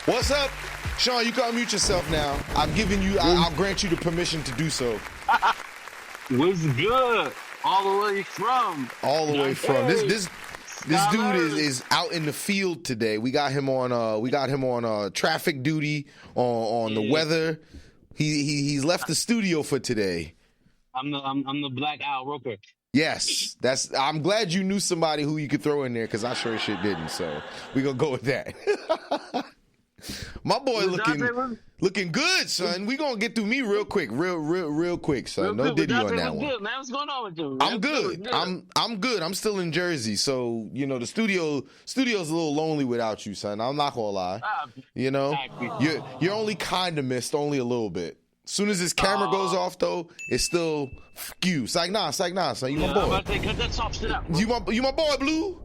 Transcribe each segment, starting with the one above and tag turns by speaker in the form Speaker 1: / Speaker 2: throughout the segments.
Speaker 1: What's up? Shawn, you can unmute yourself now. I'll grant you the permission to do so.
Speaker 2: What's good? All the way from.
Speaker 1: This dude is out in the field today. We got him on traffic duty on the weather. He's left the studio for today.
Speaker 2: I'm the Black Owl Roper.
Speaker 1: Yes, I'm glad you knew somebody who you could throw in there because I sure as shit didn't. So we gonna go with that. My boy looking good, son. We gonna get through me real quick, real quick, son. No diddy on that one.
Speaker 2: Good, man. What's going on with you?
Speaker 1: I'm good. I'm good. I'm still in Jersey, so the studio's a little lonely without you, son. I'm not gonna lie. You're only kind of missed, only a little bit. Soon as this camera goes off, though, it's still you. It's like nah, son. You my boy.
Speaker 2: I'm about to say, cut that soft shit out. Bro.
Speaker 1: You my boy, Blue.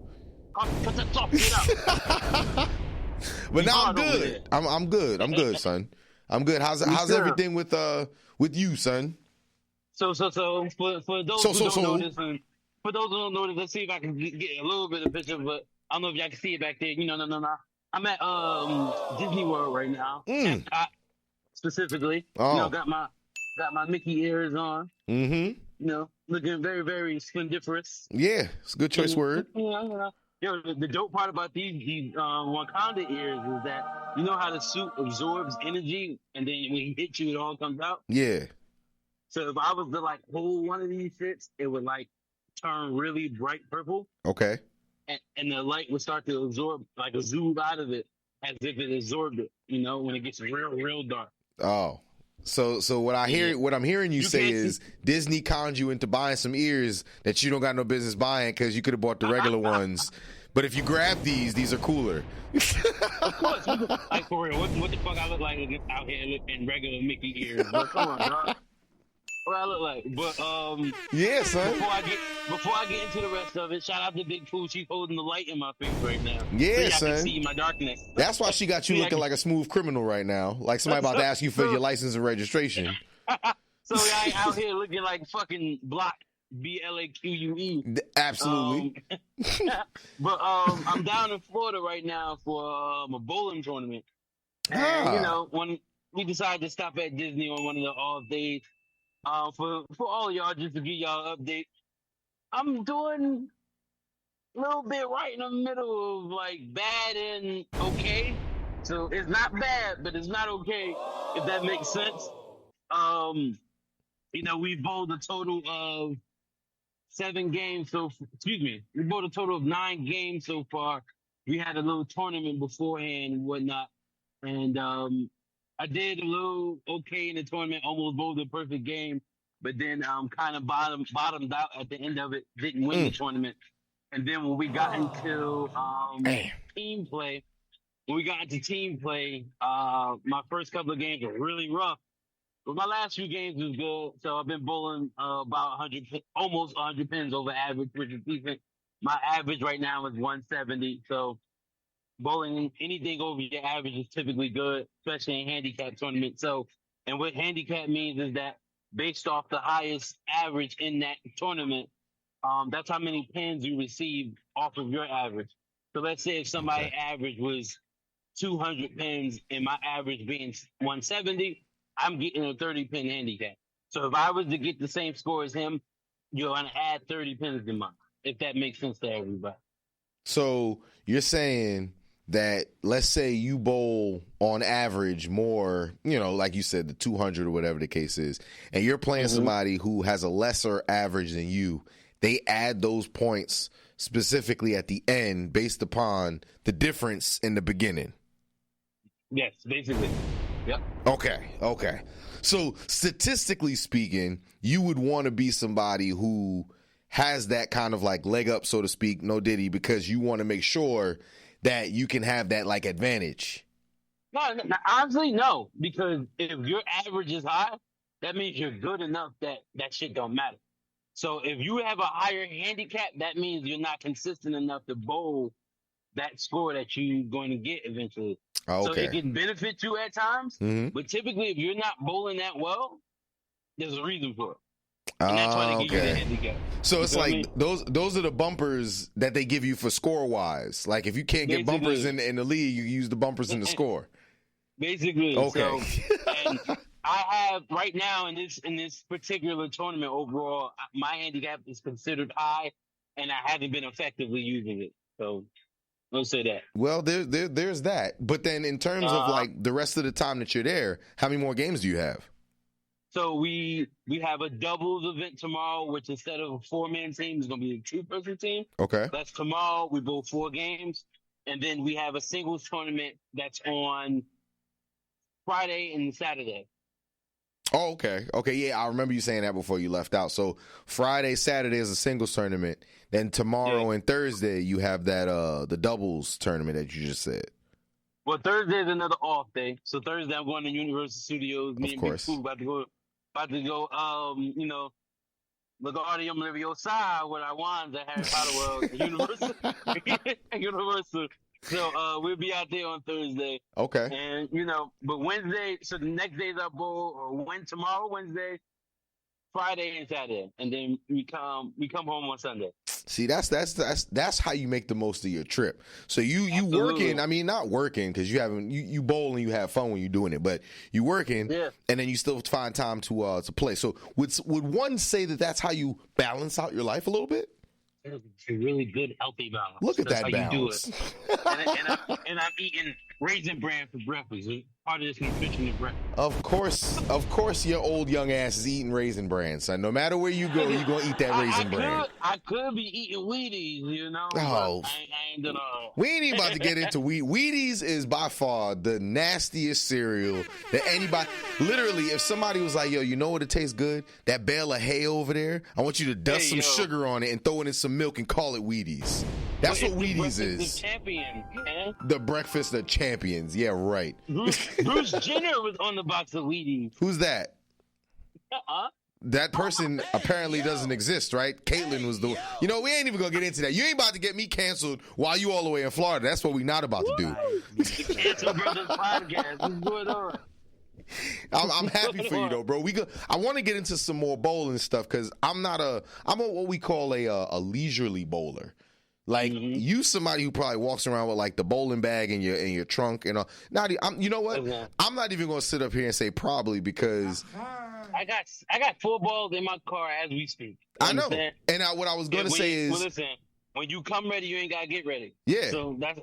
Speaker 2: Cut that soft shit out.
Speaker 1: But now I'm good. I'm good. I'm good, son. I'm good. How's everything with you, son?
Speaker 2: So for those who don't know this, and for those who don't know this, let's see if I can get a little bit of picture. But I don't know if y'all can see it back there. No. I'm at Disney World right now. Specifically, got my Mickey ears on. Mm-hmm. Looking very, very splendiferous.
Speaker 1: Yeah, it's a good choice word.
Speaker 2: The dope part about these Wakanda ears is that you know how the suit absorbs energy, and then when he hits you, it all comes out.
Speaker 1: Yeah.
Speaker 2: So if I was to hold one of these shits, it would turn really bright purple.
Speaker 1: Okay.
Speaker 2: And the light would start to absorb, zoom out of it, as if it absorbed it. When it gets real dark.
Speaker 1: Oh. So what I'm hearing you say is Disney conned you into buying some ears that you don't got no business buying because you could have bought the regular ones. But if you grab these are cooler.
Speaker 2: Of course. For real, what the fuck I look like out here in regular Mickey ears? But come on, bro. What I look like. But
Speaker 1: yeah, son.
Speaker 2: Before I get into the rest of it, shout out to Big Pooh. She's holding the light in my face right now.
Speaker 1: Yeah,
Speaker 2: so
Speaker 1: son.
Speaker 2: Can see my darkness.
Speaker 1: That's why she got you looking like a smooth criminal right now. Like somebody about to ask you for your license and registration.
Speaker 2: So I ain't out here looking like fucking Block BLAQUE.
Speaker 1: Absolutely.
Speaker 2: But I'm down in Florida right now for a bowling tournament. And when we decided to stop at Disney on one of the off days. For all y'all, just to give y'all an update, I'm doing a little bit right in the middle of bad and okay. So it's not bad, but it's not okay, if that makes sense. We bowled a total of 7 games. We bowled a total of 9 games so far. We had a little tournament beforehand and whatnot. And I did a little okay in the tournament, almost bowled a perfect game, but then kind of bottomed out at the end of it, didn't win the tournament. And then when we got into team play, my first couple of games were really rough. But my last few games was good, so I've been bowling about almost 100 pins over average, which is decent. My average right now is 170, so bowling anything over your average is typically good, especially in handicap tournaments. So, and what handicap means is that based off the highest average in that tournament, that's how many pins you receive off of your average. So let's say if somebody's average was 200 pins and my average being 170, I'm getting a 30 pin handicap. So if I was to get the same score as him, you're going to add 30 pins to mine, if that makes sense to everybody.
Speaker 1: So you're saying that let's say you bowl on average more, like you said, the 200 or whatever the case is, and you're playing somebody who has a lesser average than you, they add those points specifically at the end based upon the difference in the beginning.
Speaker 2: Yes, basically. Yep.
Speaker 1: Okay. So statistically speaking, you would want to be somebody who has that kind of leg up, so to speak, no diddy, because you want to make sure that you can have that advantage.
Speaker 2: No, honestly, no, because if your average is high, that means you're good enough that shit don't matter. So if you have a higher handicap, that means you're not consistent enough to bowl that score that you're going to get eventually.
Speaker 1: Okay.
Speaker 2: So it can benefit you at times, but typically if you're not bowling that well, there's a reason for it. And that's why they give you the handicap.
Speaker 1: So it's those are the bumpers that they give you for score wise. Like if you can't get bumpers in the league, you use the bumpers in the score.
Speaker 2: basically.
Speaker 1: Okay.
Speaker 2: So, and I have right now in this particular tournament overall, my handicap is considered high, and I haven't been effectively using it. So, let's say that.
Speaker 1: Well, there's that. But then in terms of
Speaker 2: Uh,
Speaker 1: like the rest of the time that you're there, how many more games do you have?
Speaker 2: so we have a doubles event tomorrow, which instead of a 4-man team is going to be a 2-person team.
Speaker 1: Okay.
Speaker 2: That's tomorrow. We bowl 4 games, and then we have a singles tournament that's on Friday and Saturday.
Speaker 1: Oh, okay. Okay, yeah, I remember you saying that before you left out. So Friday, Saturday is a singles tournament. Then tomorrow and Thursday you have that the doubles tournament that you just said.
Speaker 2: Well, Thursday is another off day. So Thursday I'm going to Universal Studios. Me
Speaker 1: Of
Speaker 2: and
Speaker 1: course.
Speaker 2: Big Pooh about to go Wingardium Leviosa with our wands at Harry Potter World Universal. Universal. So we'll be out there on Thursday.
Speaker 1: Okay.
Speaker 2: And but Wednesday, so the next day's our bowl, or tomorrow, Wednesday, Friday and Saturday. And then we come home on Sunday.
Speaker 1: See, that's how you make the most of your trip. So you
Speaker 2: Absolutely.
Speaker 1: working, I mean not working because you bowl and you have fun when you're doing it, but you working and then you still find time to play. So would one say that that's how you balance out your life a little bit?
Speaker 2: It's a really good, healthy balance.
Speaker 1: Look at
Speaker 2: That's
Speaker 1: that
Speaker 2: how
Speaker 1: balance.
Speaker 2: You do it. and I'm eating Raisin Bran for breakfast. It's part of this nutrition at breakfast.
Speaker 1: Of course, your old young ass is eating Raisin Bran. So no matter where you go, you're gonna eat that Raisin Bran.
Speaker 2: I could be eating Wheaties,
Speaker 1: Oh,
Speaker 2: I ain't gonna.
Speaker 1: we ain't even about to get into Wheaties is by far the nastiest cereal that anybody. Literally, if somebody was like, "Yo, you know what? It tastes good. That bale of hay over there. I want you to dust some sugar on it and throw it in some milk and call it Wheaties." That's what Wheaties is.
Speaker 2: The champion, man.
Speaker 1: The breakfast of champions. Yeah, right.
Speaker 2: Bruce Jenner was on the box of Wheaties.
Speaker 1: Who's that? That person apparently doesn't exist, right? Caitlyn was the. You know, we ain't even gonna get into that. You ain't about to get me canceled while you all the way in Florida. That's what we not about to do.
Speaker 2: Cancel Brothers podcast. What's going on?
Speaker 1: I'm happy for you though, bro. I want to get into some more bowling stuff because I'm what we call a leisurely bowler. Like you, somebody who probably walks around with like the bowling bag in your trunk and all. You know what? I'm not even going to sit up here and say probably because
Speaker 2: I got 4 balls in my car as we speak.
Speaker 1: I know. And what I was going to say is,
Speaker 2: listen, when you come ready, you ain't got to get ready.
Speaker 1: Yeah.
Speaker 2: So that's.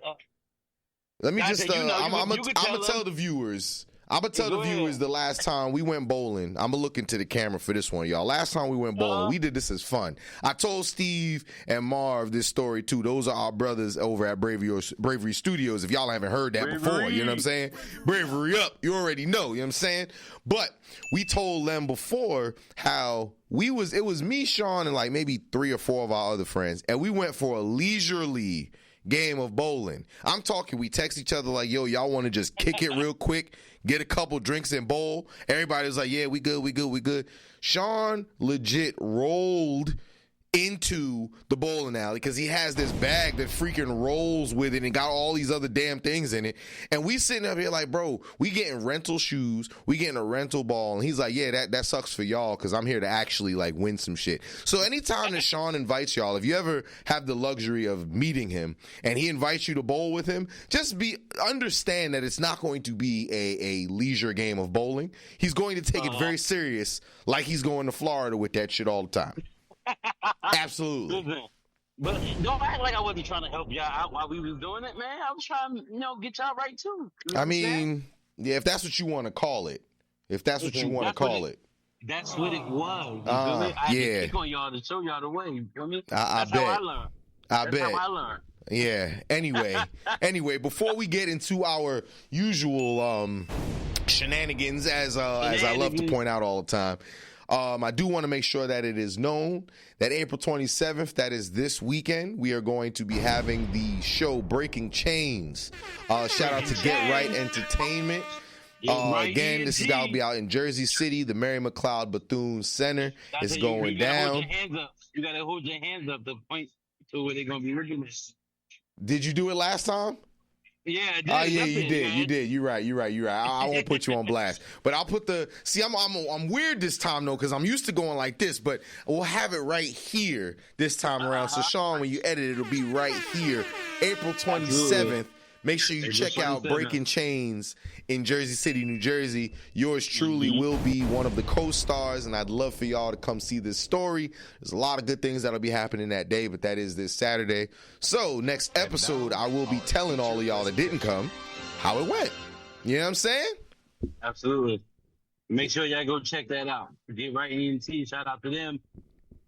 Speaker 1: Let me just. I'm gonna tell the viewers. I'm going to tell the viewers the last time we went bowling. I'm going to look into the camera for this one, y'all. Last time we went bowling, we did this as fun. I told Steve and Marv this story, too. Those are our brothers over at Bravery Studios, if y'all haven't heard that before. You know what I'm saying? Bravery up. You already know. You know what I'm saying? But we told them before how it was me, Shawn, and like maybe 3 or 4 of our other friends, and we went for a leisurely game of bowling. I'm talking, we text each other like, yo, y'all want to just kick it real quick, get a couple drinks and bowl. Everybody was like, yeah, we good. Shawn legit rolled into the bowling alley because he has this bag that freaking rolls with it and got all these other damn things in it. And we sitting up here like, bro, we getting rental shoes, we getting a rental ball. And he's like, yeah, that sucks for y'all because I'm here to actually like win some shit. So anytime that Shawn invites y'all, if you ever have the luxury of meeting him and he invites you to bowl with him, just understand that it's not going to be a leisure game of bowling. He's going to take it very serious, like he's going to Florida with that shit all the time. Absolutely.
Speaker 2: Listen, but don't act like I wasn't trying to help y'all out while we was doing it, man. I was trying to, get y'all right too.
Speaker 1: I mean, yeah, if that's what you want to call it. That's what you want to call it.
Speaker 2: That's what it was. I had to pick on y'all to show y'all the way. You feel me? That's how I learned. That's how I learned.
Speaker 1: Yeah. Anyway, before we get into our usual shenanigans, as I love to point out all the time, I do want to make sure that it is known that April 27th, that is this weekend, we are going to be having the show Breaking Chains. Shout out to Get Right Entertainment. Again, this is going to be out in Jersey City, the Mary McLeod Bethune Center. It's going down.
Speaker 2: You got to hold your hands up to point to where they're going to be looking at.
Speaker 1: Did you do it last time?
Speaker 2: Yeah, I did.
Speaker 1: Oh, yeah, you did. You did. You're right. I won't put you on blast, but I'll put I'm weird this time though because I'm used to going like this, but we'll have it right here this time around. So Shawn, when you edit it, it'll be right here, April 27th. Make sure you check out Breaking Chains in Jersey City, New Jersey. Yours truly will be one of the co-stars, and I'd love for y'all to come see this story. There's a lot of good things that'll be happening that day, but that is this Saturday. So next episode, I will be telling all of y'all that didn't come how it went. You know what I'm saying?
Speaker 2: Absolutely. Make sure y'all go check that out. Get Right ENT. Shout out to them.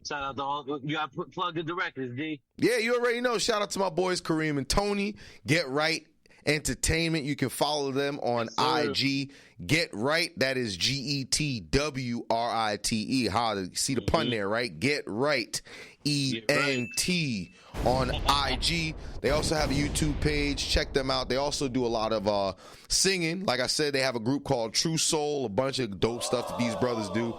Speaker 2: Shout out to all. You got to plug the directors, D.
Speaker 1: Yeah, you already know. Shout out to my boys Kareem and Tony. Get Right Entertainment. You can follow them on IG. Get Right. That is GETWRITE. How to see the pun there, right? Get Right. ENT on IG. They also have a YouTube page. Check them out. They also do a lot of singing. Like I said, they have a group called True Soul. A bunch of dope stuff that these brothers do.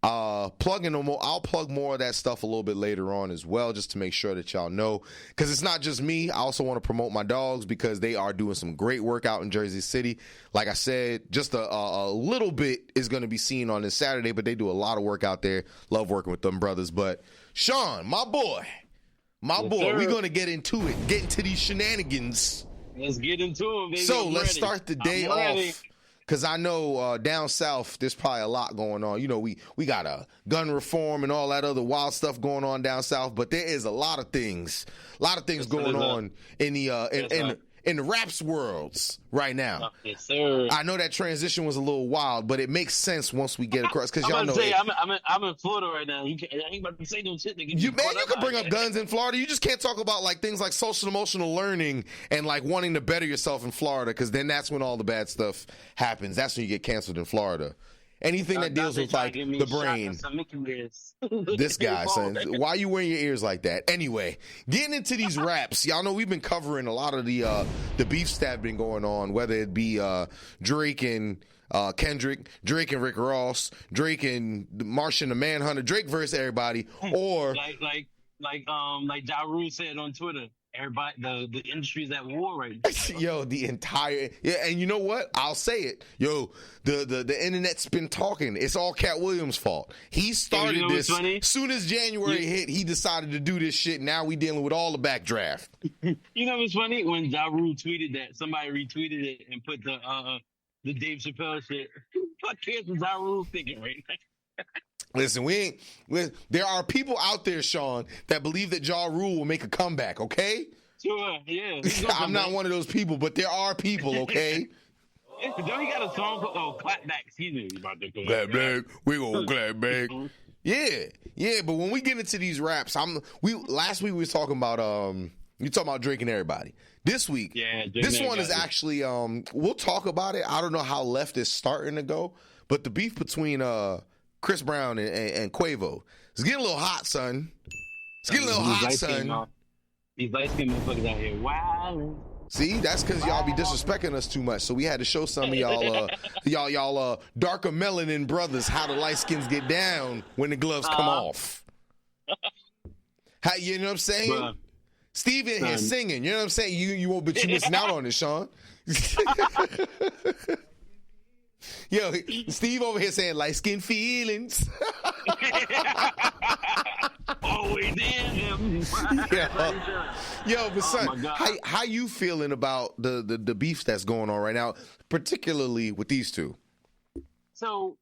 Speaker 1: Plugging them more. I'll plug more of that stuff a little bit later on as well, just to make sure that y'all know, because it's not just me. I also want to promote my dogs because they are doing some great work out in Jersey City. Like I said, just a little bit is going to be seen on this Saturday, but they do a lot of work out there. Love working with them brothers. But Shawn, my boy, we're going to get into it, get into these shenanigans.
Speaker 2: Let's get into them, baby.
Speaker 1: So let's start the day off. Because I know down south, there's probably a lot going on. You know, we got a gun reform and all that other wild stuff going on down south. But there is a lot of things going on in the in the raps worlds right now.
Speaker 2: Yes, sir.
Speaker 1: I know that transition was a little wild, but it makes sense once we get across. Because y'all know,
Speaker 2: I'm in Florida right now. I ain't about to say no shit.
Speaker 1: You can bring up guns in Florida. You just can't talk about like things like social emotional learning and like wanting to better yourself in Florida, because then that's when all the bad stuff happens. That's when you get canceled in Florida. Anything that deals with like the brain. This guy, son. Why are you wearing your ears like that? Anyway, getting into these raps. Y'all know we've been covering a lot of the beefs that have been going on, whether it be Drake and Kendrick, Drake and Rick Ross, Drake and Martian the Manhunter, Drake versus everybody, or
Speaker 2: like Ja Rule said on Twitter. Everybody, the industry's at war right now.
Speaker 1: Yo, the entire and you know what? I'll say it. Yo, the internet's been talking. It's all Cat Williams' fault. He started this. Soon as January hit, he decided to do this shit. Now we dealing with all the backdraft.
Speaker 2: You know what's funny? When Ja Rule tweeted that, somebody retweeted it and put the Dave Chappelle shit. What cares what Ja Rule thinking right now?
Speaker 1: Listen, there are people out there, Shawn, that believe that Ja Rule will make a comeback, okay?
Speaker 2: Sure, yeah.
Speaker 1: I'm not one of those people, but there are people, okay?
Speaker 2: Don't he got a song called Clapback? Excuse me.
Speaker 1: Clapback. We gonna clap back. Yeah, but when we get into these raps, last week we was talking about you talking about Drake and everybody. This week, this one is actually we'll talk about it. I don't know how left is starting to go, but the beef between Chris Brown and Quavo. It's getting a little hot, son. It's getting a little hot, son.
Speaker 2: These light-skinned motherfuckers out here. Wow.
Speaker 1: See, that's because y'all be disrespecting us too much. So we had to show some of y'all, y'all darker melanin brothers how the light skins get down when the gloves come off. How, you know what I'm saying? Bruh. Steve in here singing. You know what I'm saying? You won't, but you missing out on it, Shawn. Yo, Steve over here saying light skin feelings.
Speaker 2: Always in them.
Speaker 1: Yo, but son, how you feeling about the beef that's going on right now, particularly with these two?
Speaker 2: So,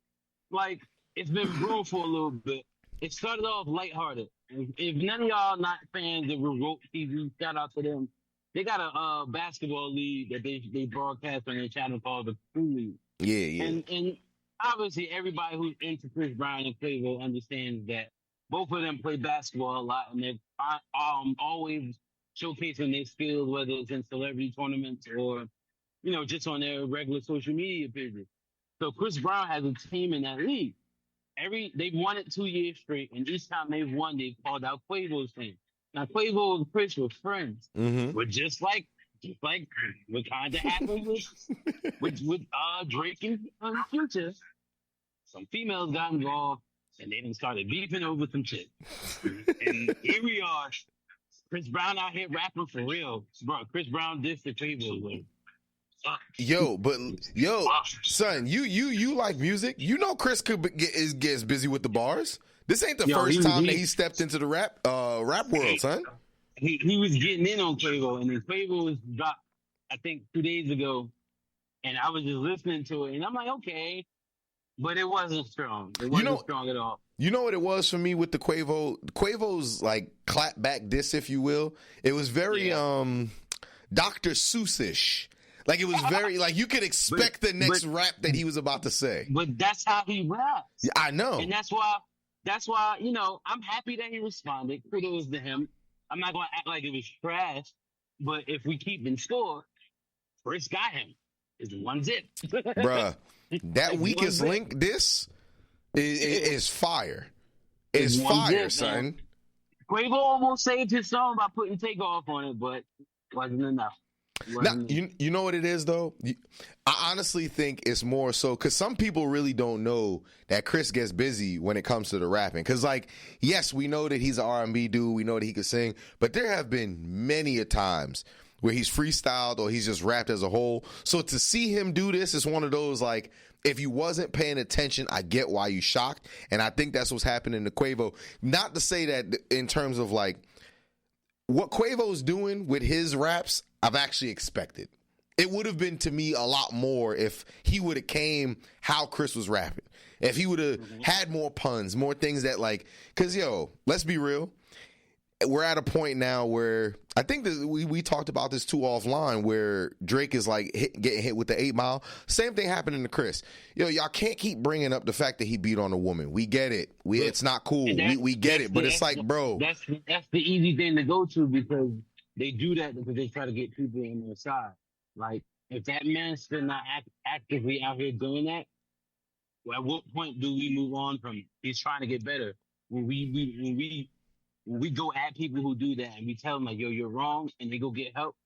Speaker 2: like, it's been brewing for a little bit. It started off lighthearted. If none of y'all not fans of Revolt TV, shout out to them. They got a basketball league that they broadcast on their channel called the Crew League.
Speaker 1: Yeah.
Speaker 2: And obviously everybody who's into Chris Brown and Quavo understands that both of them play basketball a lot, and they're always showcasing their skills, whether it's in celebrity tournaments or, you know, just on their regular social media pages. So Chris Brown has a team in that league. They've won it 2 years straight, and each time they've won, they've called out Quavo's team. Now Quavo and Chris were friends, but just like what kind of happened with Drake and Future, some females got involved and they done started beefing over some shit. And here we are, Chris Brown out here rapping for real, bro. Chris Brown dissed the Quavo.
Speaker 1: Yo, son, you like music? You know Chris gets busy with the bars. This ain't the first time that he stepped into the rap world, son.
Speaker 2: He was getting in on Quavo, and then Quavo dropped I think 2 days ago, and I was just listening to it, and I'm like, okay, but it wasn't strong. It wasn't strong at all.
Speaker 1: You know what it was for me with the Quavo? Quavo's like clap back diss, if you will. It was very Dr. Seuss-ish. Like it was very like you could expect the next rap that he was about to say.
Speaker 2: But that's how he raps.
Speaker 1: Yeah, I know.
Speaker 2: And that's why I'm happy that he responded. Kudos to him. I'm not gonna act like it was trash, but if we keep in score, Chris got him. It's 1-0.
Speaker 1: Bruh, that weakest link diss is fire. It's fire, son. Man.
Speaker 2: Quavo almost saved his song by putting Takeoff on it, but wasn't enough.
Speaker 1: Now, you know what it is, though? I honestly think it's more so because some people really don't know that Chris gets busy when it comes to the rapping. Because, like, yes, we know that he's an R&B dude. We know that he can sing. But there have been many a times where he's freestyled or he's just rapped as a whole. So to see him do this is one of those, like, if you wasn't paying attention, I get why you shocked. And I think that's what's happening to Quavo. Not to say that in terms of, like, what Quavo's doing with his raps, I've actually expected. It would have been to me a lot more if he would have came how Chris was rapping. If he would have had more puns, more things that like, because, let's be real. We're at a point now where I think that we talked about this too offline where Drake is like getting hit with the 8 Mile. Same thing happening to Chris. Y'all can't keep bringing up the fact that he beat on a woman. We get it. It's not cool. We get it. But it's like, bro.
Speaker 2: That's the easy thing to go to because they do that because they try to get people on their side. Like, if that man's still not actively out here doing that, well, at what point do we move on from him? He's trying to get better. When we go at people who do that and we tell them like, yo, you're wrong, and they go get help,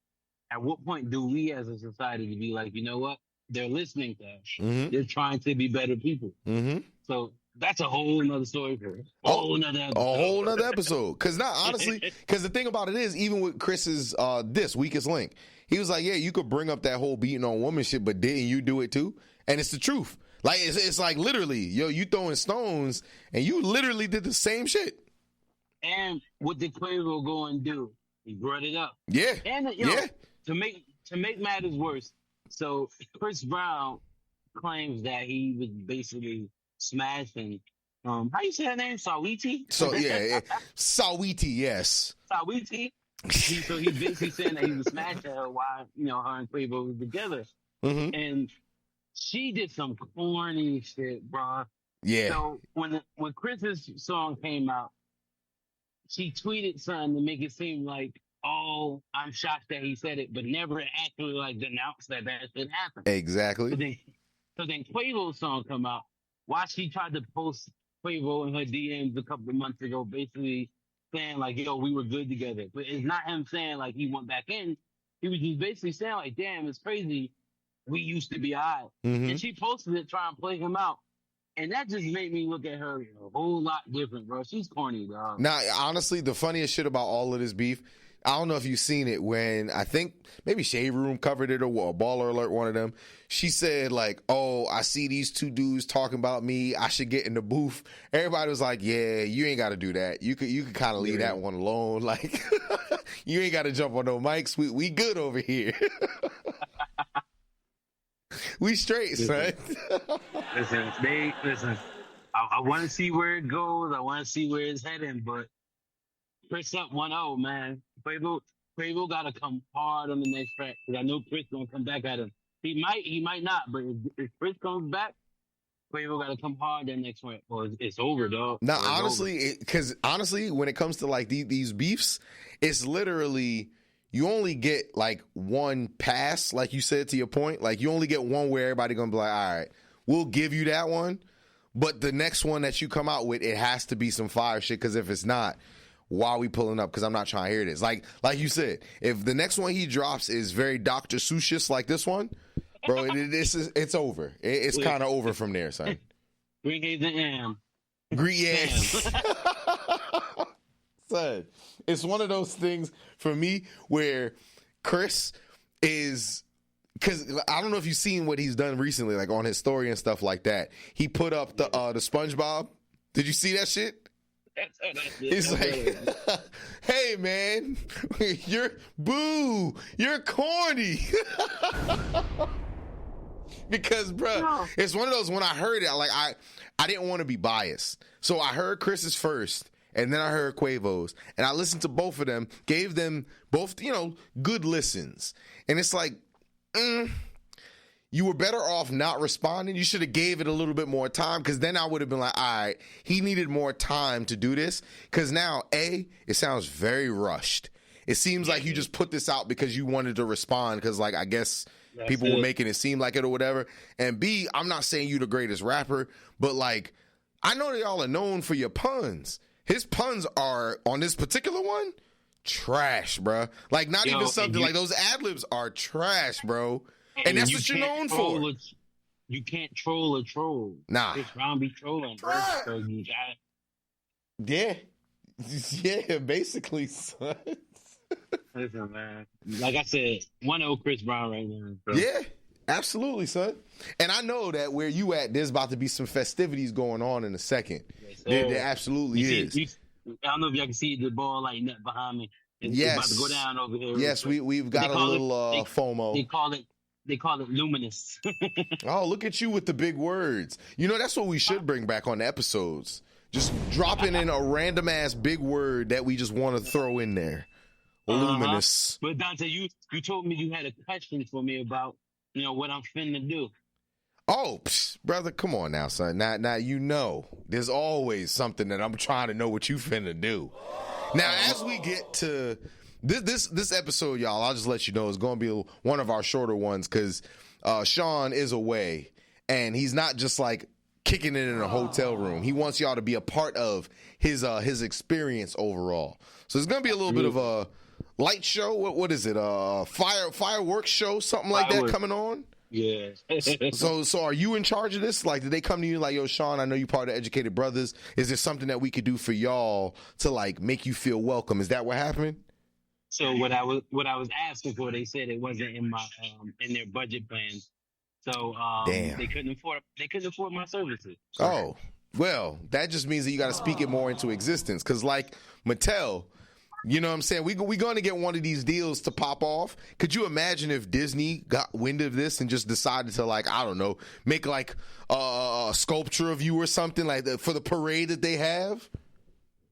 Speaker 2: at what point do we as a society be like, you know what? They're listening to us. Mm-hmm. They're trying to be better people. Mm-hmm. So that's a whole nother story for us. A whole nother episode.
Speaker 1: Because honestly, because the thing about it is, even with Chris's this weakest link, he was like, yeah, you could bring up that whole beating on woman shit, but didn't you do it too? And it's the truth. Like, it's like literally, you throwing stones and you literally did the same shit.
Speaker 2: And what did Quavo go and do? He brought it up.
Speaker 1: Yeah.
Speaker 2: And to make matters worse, so Chris Brown claims that he was basically smashing. How you say her name? Sawiti?
Speaker 1: So yeah. Sawiti, yes.
Speaker 2: Sawiti. So he's basically saying that he was smashing her while her and Quavo was together. Mm-hmm. And she did some corny shit, bro.
Speaker 1: Yeah.
Speaker 2: So when Chris's song came out, she tweeted something to make it seem like, oh, I'm shocked that he said it, but never actually like denounced that shit happened.
Speaker 1: Exactly.
Speaker 2: So then Quavo's song come out. Why she tried to post Quavo in her DMs a couple of months ago, basically saying like, yo, we were good together. But it's not him saying like he went back in. He was just basically saying like, damn, it's crazy. We used to be all right. Mm-hmm. And she posted it trying to play him out. And that just made me look at her a whole lot different, bro. She's corny, bro.
Speaker 1: Now, honestly, the funniest shit about all of this beef, I don't know if you've seen it when I think maybe Shade Room covered it or Baller Alert, one of them. She said like, oh, I see these two dudes talking about me. I should get in the booth. Everybody was like, yeah, you ain't got to do that. You could kind of leave that one alone. Like, you ain't got to jump on no mics. We good over here. We straight, son.
Speaker 2: Listen. I want to see where it goes. I want to see where it's heading. But Chris up 1-0, man. Quavo got to come hard on the next track because I know Chris gonna come back at him. He might not. But if Chris comes back, Quavo got to come hard that next one. Well, it's over, dog.
Speaker 1: Now, honestly, when it comes to like these beefs, it's literally. You only get like one pass, like you said to your point. Like you only get one where everybody gonna be like, all right, we'll give you that one. But the next one that you come out with, it has to be some fire shit. Because if it's not, why are we pulling up? Because I'm not trying to hear this. Like you said, if the next one he drops is very Dr. Seuss like this one, bro, it's over. It's kind of over from there, son.
Speaker 2: Green Haze and Am.
Speaker 1: Yes. Son, it's one of those things for me where Chris is, because I don't know if you've seen what he's done recently, like on his story and stuff like that. He put up the SpongeBob. Did you see that shit? He's like, hey man, you're corny. Because, bro, it's one of those, when I heard it, I didn't want to be biased. So I heard Chris's first, and then I heard Quavo's, and I listened to both of them, gave them both, good listens. And it's like, you were better off not responding. You should have gave it a little bit more time, because then I would have been like, all right, he needed more time to do this. Because now, A, it sounds very rushed. It seems like you just put this out because you wanted to respond, because, I guess people were making it seem like it or whatever. And B, I'm not saying you the greatest rapper, but, I know that y'all are known for your puns. His puns are, on this particular one, trash, bro. Not even something, those ad-libs are trash, bro. And that's what you're known for.
Speaker 2: You can't troll a troll.
Speaker 1: Nah.
Speaker 2: Chris Brown be trolling, bro. So you got...
Speaker 1: Yeah. Yeah, basically, son.
Speaker 2: Listen, man. Like I said, 1-0 Chris Brown right now. So.
Speaker 1: Yeah, absolutely, son. And I know that where you at, there's about to be some festivities going on in a second. Yes, there absolutely is.
Speaker 2: I don't know if y'all can see the ball net behind me. It's about to go down over here.
Speaker 1: Yes, we've got a little FOMO.
Speaker 2: They call it luminous.
Speaker 1: Oh, look at you with the big words. That's what we should bring back on the episodes. Just dropping in a random ass big word that we just want to throw in there. Luminous.
Speaker 2: But Dante, you told me you had a question for me about what I'm finna do.
Speaker 1: Oh, brother, come on now, son. Now there's always something that I'm trying to know what you finna do. Now, as we get to this episode, y'all, I'll just let you know is going to be one of our shorter ones, because Shawn is away, and he's not just kicking it in a hotel room. He wants y'all to be a part of his experience overall. So it's going to be a little bit of a light show. What is it? Fireworks show, something like that coming on.
Speaker 2: Yeah.
Speaker 1: So are you in charge of this? Did they come to you yo, Shawn, I know you part of Educated Brothers. Is there something that we could do for y'all to make you feel welcome? Is that what happened?
Speaker 2: So what I was asking for, they said it wasn't in my in their budget plans. So
Speaker 1: damn.
Speaker 2: They couldn't afford my services.
Speaker 1: Oh, well, that just means that you got to speak it more into existence. Because Mattel, you know what I'm saying? We're going to get one of these deals to pop off. Could you imagine if Disney got wind of this and just decided to, I don't know, make a sculpture of you or something for the parade that they have?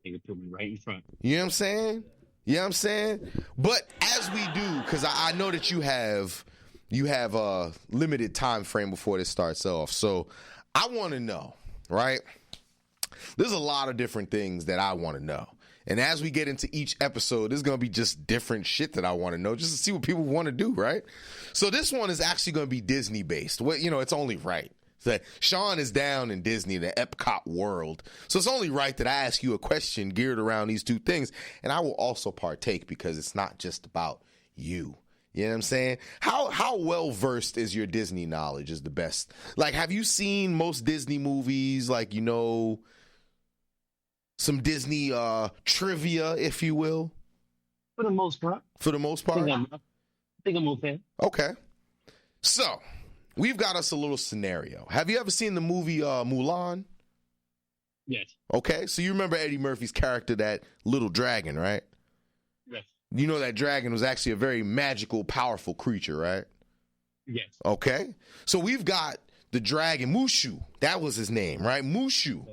Speaker 2: They could put me right in front.
Speaker 1: You know what I'm saying? You know what I'm saying? But as we do, because I know that you have a limited time frame before this starts off. So I want to know, right? There's a lot of different things that I want to know. And as we get into each episode, there's going to be just different shit that I want to know just to see what people want to do, right? So this one is actually going to be Disney based. Well, it's only right. So Shawn is down in Disney, the Epcot world. So it's only right that I ask you a question geared around these two things. And I will also partake because it's not just about you. You know what I'm saying? How well versed is your Disney knowledge is the best? Have you seen most Disney movies? Some Disney trivia, if you will?
Speaker 2: For the most part.
Speaker 1: For the most part?
Speaker 2: I think I'm okay.
Speaker 1: Okay. So, we've got us a little scenario. Have you ever seen the movie Mulan?
Speaker 2: Yes.
Speaker 1: Okay, so you remember Eddie Murphy's character, that little dragon, right?
Speaker 2: Yes.
Speaker 1: You know that dragon was actually a very magical, powerful creature, right?
Speaker 2: Yes.
Speaker 1: Okay. So we've got the dragon, Mushu. That was his name, right? Mushu.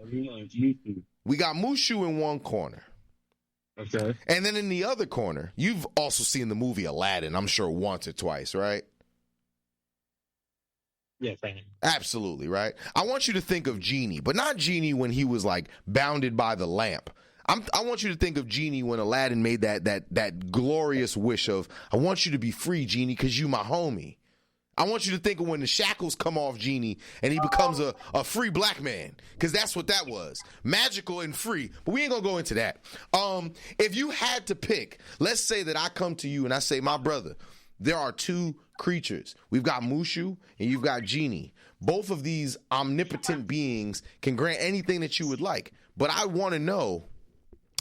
Speaker 1: We got Mushu in one corner.
Speaker 2: Okay.
Speaker 1: And then in the other corner, you've also seen the movie Aladdin, I'm sure once or twice, right?
Speaker 2: Yes, I am.
Speaker 1: Absolutely, right? I want you to think of Genie, but not Genie when he was bounded by the lamp. I want you to think of Genie when Aladdin made that glorious wish of, I want you to be free, Genie, because you my homie. I want you to think of when the shackles come off Genie and he becomes a free black man, because that's what that was. Magical and free. But we ain't going to go into that. If you had to pick, let's say that I come to you and I say, my brother, there are two creatures. We've got Mushu and you've got Genie. Both of these omnipotent beings can grant anything that you would like. But I want to know,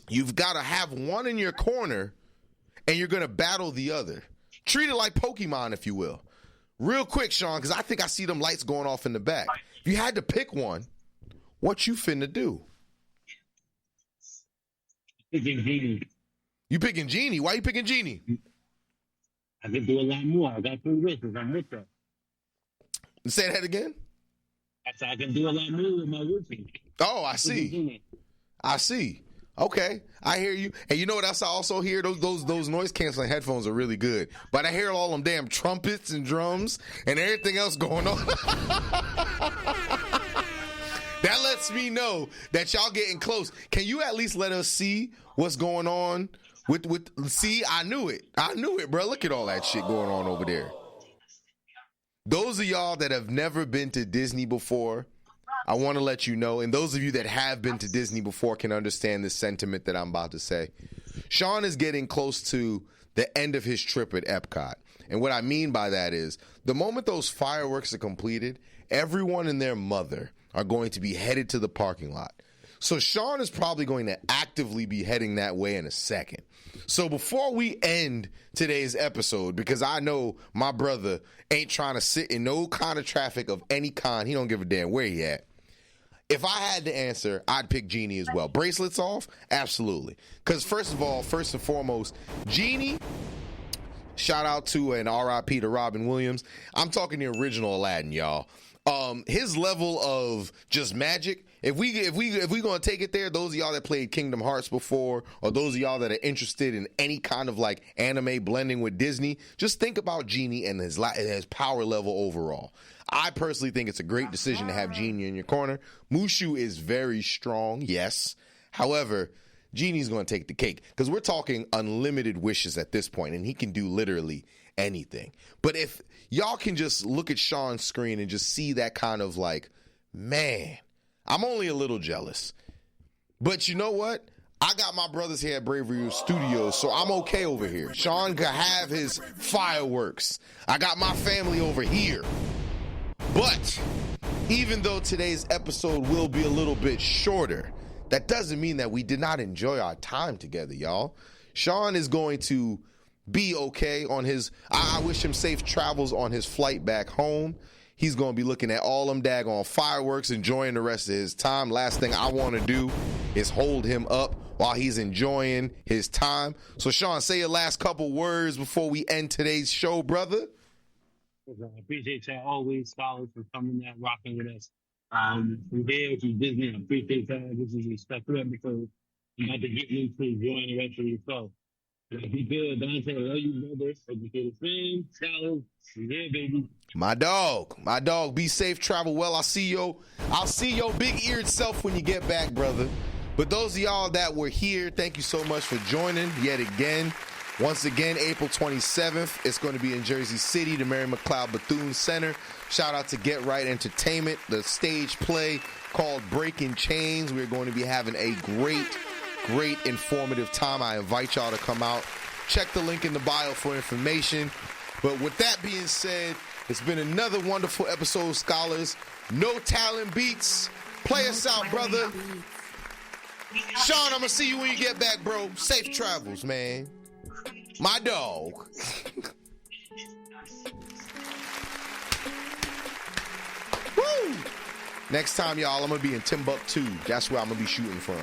Speaker 1: you've got to have one in your corner and you're going to battle the other. Treat it like Pokemon, if you will. Real quick, Shawn, because I think I see them lights going off in the back. If you had to pick one, what you finna do?
Speaker 2: Picking Genie.
Speaker 1: You picking Genie? Why you picking Genie?
Speaker 2: I can do a lot more. I got 3 wishes. I'm with that.
Speaker 1: Say that again.
Speaker 2: I said I can do a lot more with my wishes.
Speaker 1: Oh, I see. I see. Okay, I hear you. And you know what else I also hear? Those noise canceling headphones are really good. But I hear all them damn trumpets and drums and everything else going on. That lets me know that y'all getting close. Can you at least let us see what's going on with see? I knew it, bro. Look at all that shit going on over there. Those of y'all that have never been to Disney before, I want to let you know, and those of you that have been to Disney before can understand this sentiment that I'm about to say. Shawn is getting close to the end of his trip at Epcot. And what I mean by that is the moment those fireworks are completed, everyone and their mother are going to be headed to the parking lot. So Shawn is probably going to actively be heading that way in a second. So before we end today's episode, because I know my brother ain't trying to sit in no kind of traffic of any kind. He don't give a damn where he at. If I had to answer, I'd pick Genie as well. Bracelets off? Absolutely. Because first and foremost, Genie, shout out to an RIP to Robin Williams. I'm talking the original Aladdin, y'all. His level of just magic, if we gonna take it there, those of y'all that played Kingdom Hearts before, or those of y'all that are interested in any kind of like anime blending with Disney, just think about Genie and his power level overall. I personally think it's a great decision to have Genie in your corner. Mushu is very strong, yes. However, Genie's going to take the cake because we're talking unlimited wishes at this point, and he can do literally anything. But if y'all can just look at Shawn's screen and just see that kind of like, man, I'm only a little jealous. But you know what? I got my brothers here at Bravery Studios, so I'm okay over here. Shawn can have his fireworks. I got my family over here. But even though today's episode will be a little bit shorter, that doesn't mean that we did not enjoy our time together, y'all. Shawn is going to be okay on his, I wish him safe travels on his flight back home. He's going to be looking at all them daggone fireworks, enjoying the rest of his time. Last thing I want to do is hold him up while he's enjoying his time. So, Shawn, say your last couple words before we end today's show, brother.
Speaker 2: I appreciate y'all always, scholars, for coming out, rocking with us. From here to Disney, I appreciate y'all. This is respect to episode. I'm about to get into enjoying the rest of your show. Be good, Dante. I love you, brother. Educated fans, scholars. We here, baby.
Speaker 1: My dog. Be safe, travel well. I'll see your big-eared self when you get back, brother. But those of y'all that were here, thank you so much for joining yet again. Once again, April 27th, it's going to be in Jersey City, the Mary McLeod Bethune Center. Shout out to Get Right Entertainment, the stage play called Breaking Chains. We're going to be having a great informative time. I invite y'all to come out. Check the link in the bio for information. But with that being said, it's been another wonderful episode, scholars. No Talent Beats. Play us out, brother. Shawn, I'm going to see you when you get back, bro. Safe travels, man. My dog. Woo! Next time, y'all, I'm going to be in Timbuktu. That's where I'm going to be shooting from.